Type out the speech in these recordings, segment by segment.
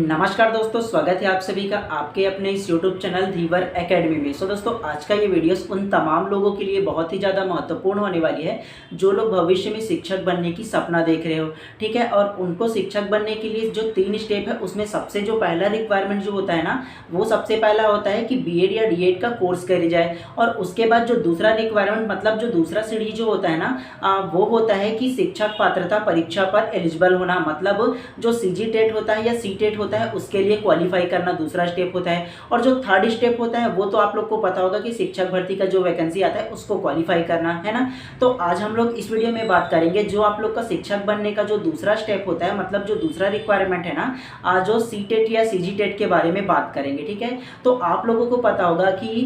नमस्कार दोस्तों, स्वागत है आप सभी का आपके अपने इस YouTube चैनल धीवर एकेडमी में। दोस्तों, आज का ये वीडियोस उन तमाम लोगों के लिए बहुत ही ज़्यादा महत्वपूर्ण होने वाली है जो लोग भविष्य में शिक्षक बनने की सपना देख रहे हो। ठीक है, और उनको शिक्षक बनने के लिए जो 3 स्टेप है उसमें सबसे जो पहला रिक्वायरमेंट जो होता है ना, वो सबसे पहला होता है कि बीएड या डीएड का कोर्स करी जाए। और उसके बाद जो दूसरा रिक्वायरमेंट मतलब जो दूसरा सीढ़ी जो होता है ना, वो होता है कि शिक्षक पात्रता परीक्षा पर एलिजिबल होना। मतलब जो सीजीटेट होता है या सीटेट होता है उसके लिए क्वालिफाई करना दूसरा स्टेप होता है। और जो थर्ड स्टेप होता है वो तो आप लोग को पता होगा कि शिक्षक भर्ती का जो वैकेंसी आता है उसको क्वालिफाई करना है ना। तो आज हम लोग इस वीडियो में बात करेंगे जो आप लोग का शिक्षक बनने का जो दूसरा स्टेप होता है, मतलब जो दूसरा रिक्वायरमेंट है ना, जो सीटेट या सीजीटेट के बारे में बात करेंगे। ठीक है, तो आप लोगों को पता होगा कि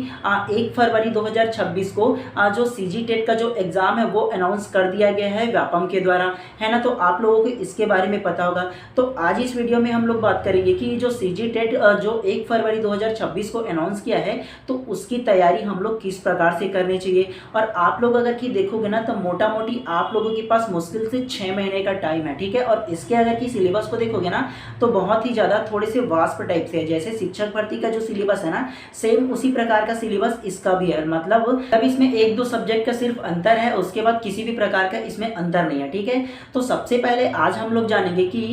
1 फरवरी 2026 को जो सीजीटेट का जो एग्जाम है वो अनाउंस कर दिया गया है व्यापम के द्वारा, है ना। तो आप लोगों को इसके बारे में पता होगा। तो आज इस वीडियो में हम लोग बात करेंगे कि जो सीजीटेट जो 1 फरवरी 2026 को अनाउंस किया है तो उसकी तैयारी हम लोग किस प्रकार से करनी चाहिए। और आप लोग अगर कि देखोगे ना तो मोटा मोटी आप लोगों के पास मुश्किल से 6 महीने का टाइम है। ठीक है, और इसके अगर कि सिलेबस को देखोगे ना तो बहुत ही ज़्यादा थोड़े से वास्प टाइप से है। जैसे शिक्षक भर्ती का जो सिलेबस है ना, सेम उसी प्रकार का सिलेबस इसका भी है। मतलब तब इसमें 1-2 सब्जेक्ट का सिर्फ अंतर है, उसके बाद किसी भी प्रकार का इसमें अंतर नहीं है। ठीक है, तो सबसे पहले आज हम लोग जानेंगे कि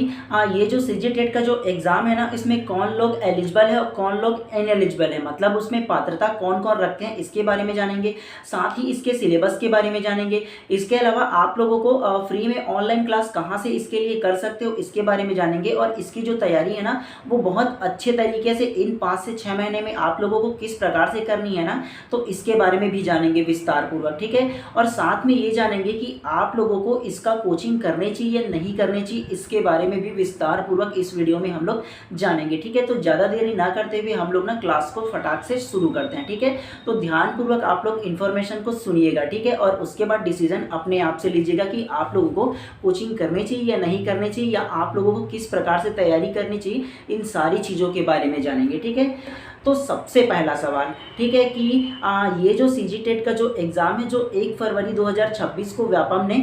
ये जो सीजीटेट का जो एग्जाम है ना, इसमें कौन लोग एलिजिबल है और कौन लोग इनएलिजिबल है, मतलब उसमें पात्रता कौन कौन रखते हैं इसके बारे में जानेंगे। साथ ही इसके सिलेबस के बारे में जानेंगे। इसके अलावा आप लोगों को फ्री में ऑनलाइन क्लास कहाँ से इसके लिए कर सकते हो इसके बारे में जानेंगे। और इसकी जो तैयारी है ना वो बहुत अच्छे तरीके से इन 5 से 6 महीने में आप लोगों को किस प्रकार से करनी है ना, तो इसके बारे में भी जानेंगे विस्तार पूर्वक। ठीक है, और साथ में ये जानेंगे कि आप लोगों को इसका कोचिंग करनी चाहिए या नहीं करनी चाहिए, इसके बारे में भी विस्तार पूर्वक इस वीडियो में हम लोग जानेंगे। ठीक है, तो ज़्यादा देरी ना करते हुए हम लोग ना क्लास को फटाक से शुरू करते हैं। ठीक है, तो ध्यानपूर्वक आप लोग इन्फॉर्मेशन को सुनिएगा। ठीक है, और उसके बाद डिसीजन अपने आप से लीजिएगा कि आप लोगों को कोचिंग करनी चाहिए या नहीं करनी चाहिए, या आप लोगों को किस प्रकार से तैयारी करनी चाहिए, इन सारी चीज़ों के बारे में जानेंगे। ठीक है, तो सबसे पहला सवाल, ठीक है, कि ये जो सीजीटेट का जो एग्ज़ाम है जो 1 फरवरी 2026 को व्यापम ने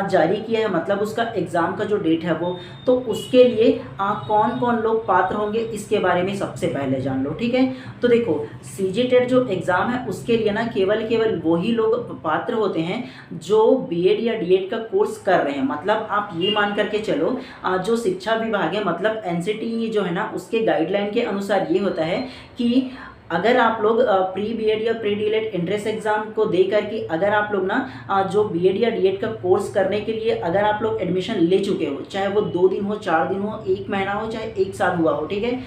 जारी किया है, मतलब उसका एग्ज़ाम का जो डेट है वो, तो उसके लिए कौन कौन लोग पात्र होंगे इसके बारे में सबसे पहले जान लो। ठीक है, तो देखो सीजीटेट जो एग्ज़ाम है उसके लिए ना केवल वही लोग पात्र होते हैं जो बीएड या डीएड का कोर्स कर रहे हैं। मतलब आप ये मान करके चलो, जो शिक्षा विभाग है मतलब एनसीटी जो है ना, उसके गाइडलाइन के अनुसार ये होता है कि अगर आप लोग प्री बीएड या प्री डीएड एंट्रेंस एग्जाम को दे करके अगर आप लोग ना जो बीएड या डीएड का कोर्स करने के लिए अगर आप लोग एडमिशन ले चुके हो, चाहे वो 2 दिन हो, 4 दिन हो, 1 महीना हो, चाहे 1 साल हुआ हो, ठीक है,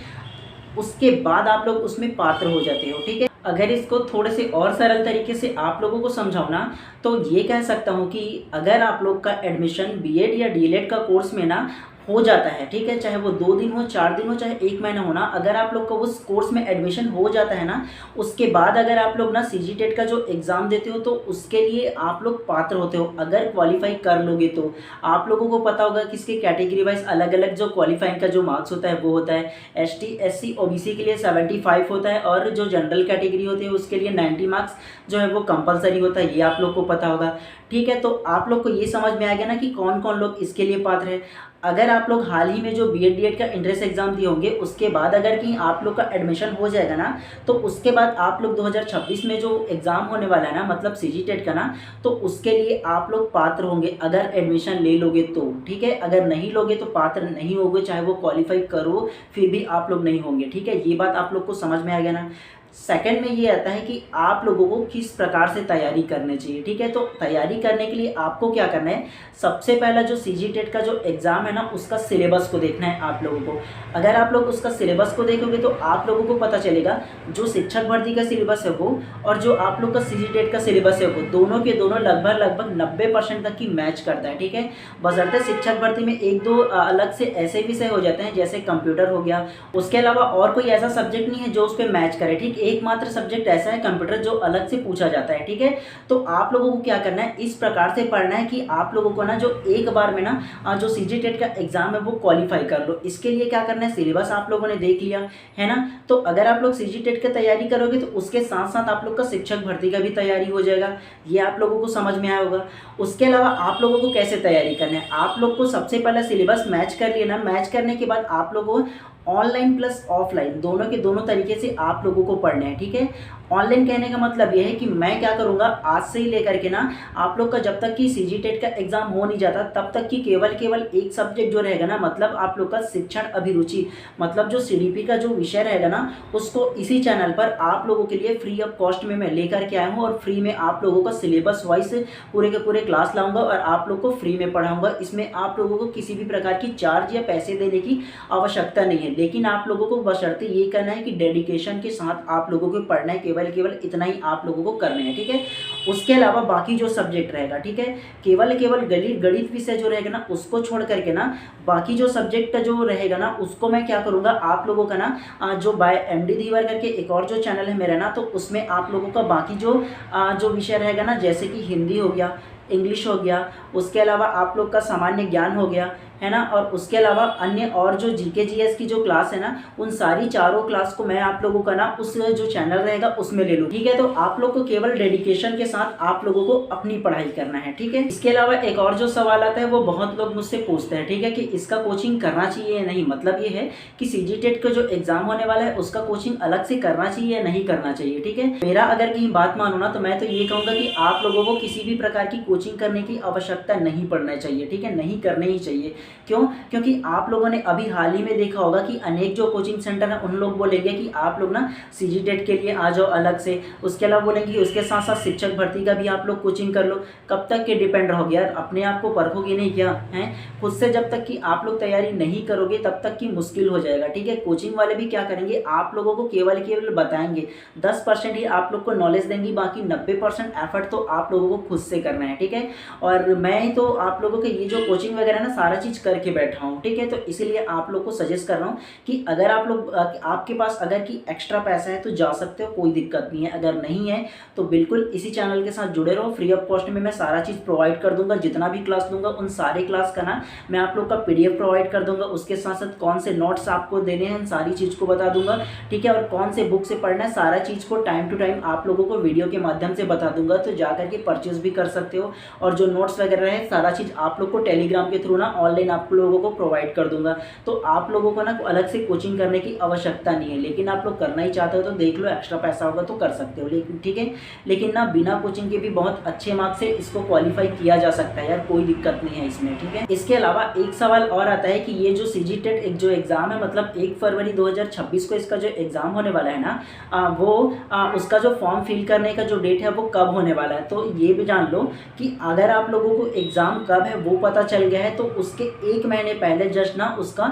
उसके बाद आप लोग उसमें पात्र हो जाते हो। ठीक है, अगर इसको थोड़े से और सरल तरीके से आप लोगों को समझाऊँ ना तो ये कह सकता हूँ कि अगर आप लोग का एडमिशन बीएड या डीएलएड का कोर्स में ना हो जाता है, ठीक है, चाहे वो 2 दिन हो, 4 दिन हो, चाहे 1 महीना हो ना, अगर आप लोग का उस कोर्स में एडमिशन हो जाता है ना, उसके बाद अगर आप लोग ना सीजीटेट का जो एग्ज़ाम देते हो तो उसके लिए आप लोग पात्र होते हो। अगर क्वालिफाई कर लोगे तो आप लोगों को पता होगा कि इसके कैटेगरी वाइज अलग अलग जो क्वालिफाइंग का जो मार्क्स होता है वो होता है। एसटी एससी ओबीसी के लिए 75 होता है, और जो जनरल कैटेगरी होती है उसके लिए 90 मार्क्स जो है वो कंपलसरी होता है, ये आप लोग को पता होगा। ठीक है, तो आप लोग को ये समझ में आ गया ना कि कौन कौन लोग इसके लिए पात्र है। अगर आप लोग हाल ही में जो बीएड डीएड का एंट्रेंस एग्जाम दिए होंगे उसके बाद अगर कि आप लोग का एडमिशन हो जाएगा ना, तो उसके बाद आप लोग 2026 में जो एग्ज़ाम होने वाला है ना, मतलब सीजीटेट का ना, तो उसके लिए आप लोग पात्र होंगे अगर एडमिशन ले लोगे तो। ठीक है, अगर नहीं लोगे तो पात्र नहीं होगे, चाहे वो क्वालिफाई करो फिर भी आप लोग नहीं होंगे। ठीक है, ये बात आप लोग को समझ में आ गया ना। सेकंड में ये आता है कि आप लोगों को किस प्रकार से तैयारी करनी चाहिए। ठीक है, तो तैयारी करने के लिए आपको क्या करना है, सबसे पहला जो सीजीटेट का जो एग्ज़ाम है ना उसका सिलेबस को देखना है आप लोगों को। अगर आप लोग उसका सिलेबस को देखोगे तो आप लोगों को पता चलेगा जो शिक्षक भर्ती का सिलेबस है वो और जो आप लोग का सीजीटेट का सिलेबस है वो दोनों के दोनों लगभग 90% तक की मैच करता है। ठीक है, बशर्ते शिक्षक भर्ती में 1-2 अलग से ऐसे विषय हो जाते हैं जैसे कंप्यूटर हो गया, उसके अलावा और कोई ऐसा सब्जेक्ट नहीं है जो उस पर मैच करे। ठीक, एकमात्र सब्जेक्ट ऐसा है कंप्यूटर जो अलग से पूछा जाता है। ठीक है, तो आप लोगों को क्या करना है, इस प्रकार से पढ़ना है कि आप लोगों को ना जो एक बार में ना जो सीजीटेट का एग्जाम है वो क्वालिफाई कर लो। इसके लिए क्या करना है, सिलेबस आप लोगों ने देख लिया है ना, तो अगर आप लोग सीजीटेट की तैयारी करोगे तो उसके साथ साथ आप लोग का शिक्षक भर्ती का भी तैयारी हो जाएगा, ये आप लोगों को समझ में आया होगा। उसके अलावा आप लोगों को कैसे तैयारी करना है, आप लोग को सबसे पहले सिलेबस मैच कर लेना, मैच करने के बाद आप लोगों को ऑनलाइन प्लस ऑफलाइन दोनों के दोनों तरीके से आप लोगों को पढ़ने हैं, ठीक है। ऑनलाइन कहने का मतलब ये है कि मैं क्या करूँगा, आज से ही लेकर के ना आप लोग का जब तक कि सीजीटेट का एग्जाम हो नहीं जाता तब तक कि केवल एक सब्जेक्ट जो रहेगा ना, मतलब आप लोग का शिक्षण अभिरुचि, मतलब जो सीडीपी का जो विषय रहेगा ना, उसको इसी चैनल पर आप लोगों के लिए फ्री ऑफ कॉस्ट में मैं लेकर के आया हूँ और फ्री में आप लोगों का सिलेबस वाइज पूरे के पूरे क्लास लाऊंगा और आप लोग को फ्री में पढ़ाऊंगा। इसमें आप लोगों को किसी भी प्रकार की चार्ज या पैसे देने की आवश्यकता नहीं है, लेकिन आप लोगों को बशर्ते ये करना है कि डेडिकेशन के साथ आप लोगों को पढ़ना है, केवल इतना ही आप लोगों को करना है, ठीक है। उसके अलावा बाकी जो सब्जेक्ट रहेगा, ठीक है, केवल गणित विषय जो रहेगा ना उसको छोड़ करके ना बाकी जो सब्जेक्ट जो रहेगा ना उसको मैं क्या करूँगा, आप लोगों का ना जो बाय एमडी धीवर करके एक और जो चैनल है मेरा ना, तो उसमें आप लोगों का बाकी जो विषय रहेगा ना, जैसे कि हिंदी हो गया, इंग्लिश हो गया, उसके अलावा आप लोग का सामान्य ज्ञान हो गया, है ना, और उसके अलावा अन्य और जो जीके जीएस की जो क्लास है ना, उन सारी चारों क्लास को मैं आप लोगों का ना उस जो चैनल रहेगा उसमें ले लूँ, ठीक है। तो आप लोग को केवल डेडिकेशन के साथ आप लोगों को अपनी पढ़ाई करना है, ठीक है। इसके अलावा एक और जो सवाल आता है वो बहुत लोग मुझसे पूछते हैं, ठीक है, कि इसका कोचिंग करना चाहिए या नहीं। मतलब ये है कि सीजीटेट का जो एग्जाम होने वाला है उसका कोचिंग अलग से करना चाहिए या नहीं करना चाहिए, ठीक है। मेरा अगर कहीं बात मानो ना तो मैं तो ये कहूँगा कि आप लोगों को किसी भी प्रकार की कोचिंग करने की आवश्यकता नहीं पड़ना चाहिए, ठीक है, नहीं करनी ही चाहिए। क्यों? क्योंकि आप लोगों ने अभी हाल ही में देखा होगा कि अनेक जो कोचिंग सेंटर है उन लोग बोलेंगे कि आप लोग ना सीजीटेट के लिए आ जाओ अलग से, उसके अलावा बोलेंगे कि उसके साथ साथ शिक्षक भर्ती का भी आप लोग कोचिंग कर लो। कब तक के डिपेंड रहोगे यार, अपने आप को परखोगे नहीं क्या है, खुद से जब तक कि आप लोग तैयारी नहीं करोगे तब तक की मुश्किल हो जाएगा, ठीक है। कोचिंग वाले भी क्या करेंगे, आप लोगों को केवल बताएंगे, 10% ही आप लोग को नॉलेज देंगे, बाकी 90% एफर्ट तो आप लोगों को खुद से करना है, ठीक है। और मैं तो आप लोगों के ये जो कोचिंग वगैरह ना सारा चीज़ करके बैठा हूँ, ठीक है। तो इसीलिए आप लोग को सजेस्ट कर रहा हूँ कि अगर आप लोग आपके पास अगर कि एक्स्ट्रा पैसा है तो जा सकते हो, कोई दिक्कत नहीं है। अगर नहीं है तो बिल्कुल इसी चैनल के साथ जुड़े रहो, फ्री ऑफ कॉस्ट में मैं सारा चीज़ प्रोवाइड कर दूंगा। जितना भी क्लास दूंगा उन सारे क्लास का ना मैं आप लोग का PDF प्रोवाइड कर दूंगा, उसके साथ साथ कौन से नोट्स आपको देने हैं उन सारी चीज़ को बता दूंगा, ठीक है। और कौन से बुक से पढ़ना है सारा चीज़ को टाइम टू टाइम आप लोगों को वीडियो के माध्यम से बता दूंगा, तो जा करके परचेज भी कर सकते हो। और जो नोट्स वगैरह है सारा चीज़ आप लोग को टेलीग्राम के थ्रू ना ऑनलाइन आप लोगों को प्रोवाइड कर दूंगा। तो आप लोगों को ना अलग से कोचिंग करने की आवश्यकता नहीं है, लेकिन आप लोग करना ही चाहते हो तो देख लो, एक्स्ट्रा पैसा होगा तो कर सकते हो, लेकिन ठीक है। लेकिन ना बिना कोचिंग के भी बहुत अच्छे मार्क्स से इसको क्वालिफाई किया जा सकता है यार, कोई दिक्कत नहीं है इसमें, ठीक है। इसके अलावा एक सवाल और आता है कि ये जो सीजीटेट एक जो एग्जाम है, मतलब 1 फरवरी 2026 को इसका जो एग्जाम होने वाला है ना, उसका जो फॉर्म फिल करने का जो डेट है वो कब होने वाला है। तो ये भी जान लो कि अगर आप लोगों को एग्जाम कब है वो पता चल गया है तो उसके 1 महीने पहले जस्ट ना उसका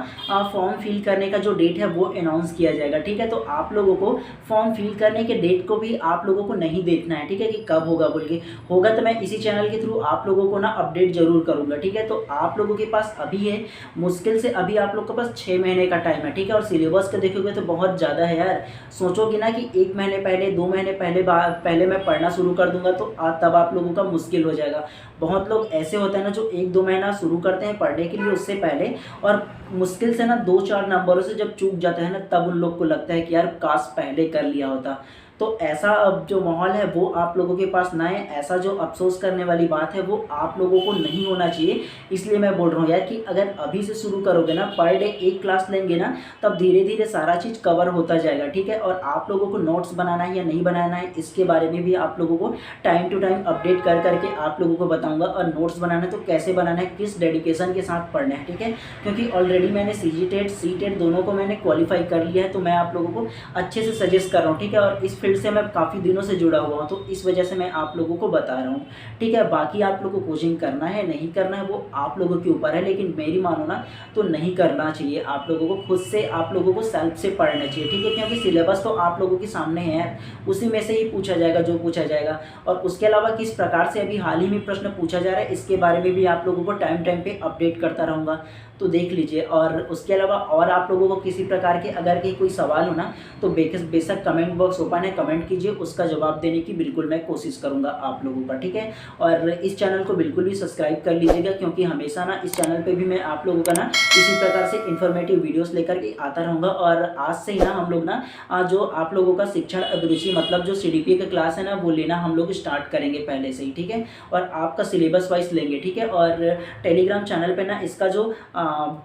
फॉर्म फिल करने का जो डेट है वो अनाउंस किया जाएगा, ठीक है। तो आप लोगों को फॉर्म फिल करने के डेट को भी आप लोगों को नहीं देखना है, ठीक है, कि कब होगा बोल के। होगा तो मैं इसी चैनल के थ्रू आप लोगों को ना अपडेट जरूर करूंगा, ठीक है। तो आप लोगों के पास अभी है मुश्किल से अभी आप लोग के पास 6 महीने का टाइम है, ठीक है। और सिलेबस का देखोगे तो बहुत ज़्यादा है यार, सोचोगे ना कि 1 महीने पहले 2 महीने पहले मैं पढ़ना शुरू कर दूंगा तो तब आप लोगों का मुश्किल हो जाएगा। बहुत लोग ऐसे होते हैं ना जो 1-2 महीना शुरू करते हैं पढ़ने के लिए उससे पहले, और मुश्किल से ना 2-4 नंबरों से जब चूक जाता है ना तब उन लोग को लगता है कि यार काश पहले कर लिया होता। तो ऐसा अब जो माहौल है वो आप लोगों के पास ना है, ऐसा जो अफसोस करने वाली बात है वो आप लोगों को नहीं होना चाहिए। इसलिए मैं बोल रहा हूँ यार कि अगर अभी से शुरू करोगे ना, पर डे 1 क्लास लेंगे ना, तब धीरे धीरे सारा चीज़ कवर होता जाएगा, ठीक है। और आप लोगों को नोट्स बनाना है या नहीं बनाना है इसके बारे में भी आप लोगों को टाइम टू टाइम अपडेट कर करके आप लोगों को बताऊँगा। और नोट्स बनाना है तो कैसे बनाना है, किस डेडिकेशन के साथ पढ़ना है, ठीक है। क्योंकि ऑलरेडी मैंने सीजीटेट सीटेट दोनों को मैंने क्वालिफाई कर लिया है, तो मैं आप लोगों को अच्छे से सजेस्ट कर रहा हूँ, ठीक है। और इस फील्ड से मैं काफ़ी दिनों से जुड़ा हुआ हूँ तो इस वजह से मैं आप लोगों को बता रहा हूँ, ठीक है। बाकी आप लोगों को कोचिंग करना है नहीं करना है वो आप लोगों के ऊपर है, लेकिन मेरी मानो ना तो नहीं करना चाहिए। आप लोगों को खुद से आप लोगों को सेल्फ से पढ़ना चाहिए, ठीक है। क्योंकि सिलेबस तो आप लोगों के सामने है, उसी में से ही पूछा जाएगा जो पूछा जाएगा। और उसके अलावा किस प्रकार से अभी हाल ही में प्रश्न पूछा जा रहा है इसके बारे में भी आप लोगों को टाइम टाइम पे अपडेट करता रहूँगा, तो देख लीजिए। और उसके अलावा और आप लोगों को किसी प्रकार के अगर कहीं कोई सवाल हो ना तो बेशक कमेंट बॉक्स ओपन है, कमेंट कीजिए, उसका जवाब देने की बिल्कुल मैं कोशिश करूंगा आप लोगों का, ठीक है। और इस चैनल को बिल्कुल भी सब्सक्राइब कर लीजिएगा, क्योंकि हमेशा ना इस चैनल पे भी मैं आप लोगों का ना इसी प्रकार से इन्फॉर्मेटिव वीडियोस लेकर के आता रहूँगा। और आज से ही ना हम लोग ना जो आप लोगों का शिक्षण अभिरुचि मतलब जो CDPA का क्लास है ना वो लेना हम लोग स्टार्ट करेंगे पहले से ही, ठीक है। और आपका सिलेबस वाइज लेंगे, ठीक है। और टेलीग्राम चैनल पर ना इसका जो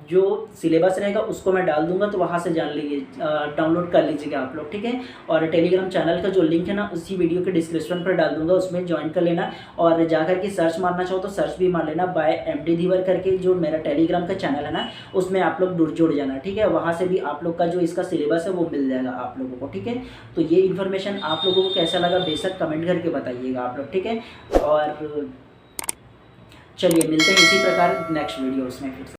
जो सिलेबस रहेगा उसको मैं डाल दूंगा, तो वहाँ से जान लीजिए, डाउनलोड कर लीजिएगा आप लोग, ठीक है। और टेलीग्राम चैनल का जो लिंक है ना उसी वीडियो के डिस्क्रिप्शन पर डाल दूंगा, उसमें ज्वाइन कर लेना। और जाकर के सर्च मारना चाहो तो सर्च भी मार लेना बाय MD धीवर करके, जो मेरा टेलीग्राम का चैनल है ना उसमें आप लोग जुड़ जाना, ठीक है। वहाँ से भी आप लोग का जो इसका सिलेबस है वो मिल जाएगा आप लोगों को, ठीक है। तो ये इन्फॉर्मेशन आप लोगों को कैसा लगा बेशक कमेंट करके बताइएगा आप लोग, ठीक है। और चलिए मिलते हैं इसी प्रकार नेक्स्ट वीडियोस में फिर से।